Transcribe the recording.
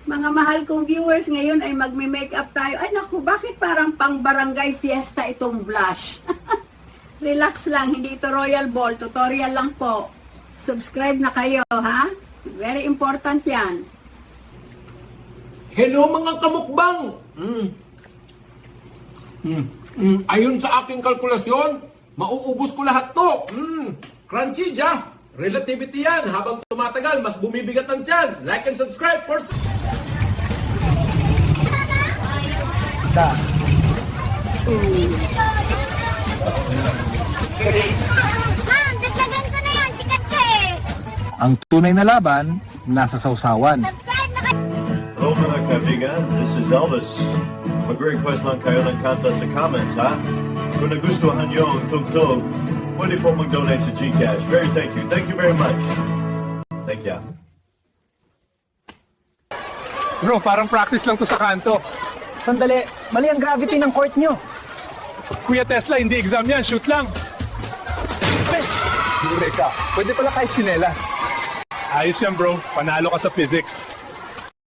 Mga mahal kong viewers, ngayon ay magme-makeup tayo. Ay naku, bakit parang pang barangay fiesta itong blush? Relax lang, hindi ito Royal Ball. Tutorial lang po. Subscribe na kayo, ha? Very important yan. Hello mga kamukbang! Ayon sa aking kalkulasyon, mauubos ko lahat to. Crunchy, ja. Relativity yan. Habang tumatagal, mas bumibigat ang tiyan. Like and subscribe for... Ma'am, dagdagan ko na yan. Sikat ka eh. Ang tunay na laban, nasa sausawan. Subscribe na kayo. Hello mga kaibigan, this is Elvis. Mag-request lang kayo ng kanta sa comments, ha? Kung nagustuhan nyo ang tugtog, pwede po mag-donate sa GCash. Thank you. Thank you very much. Thank you. Bro, parang practice lang to sa kanto. Sandali, mali ang gravity ng court nyo. Kuya Tesla, hindi exam yan. Shoot lang. Eureka, pwede pala kahit sinelas. Ayos yan bro. Panalo ka sa physics.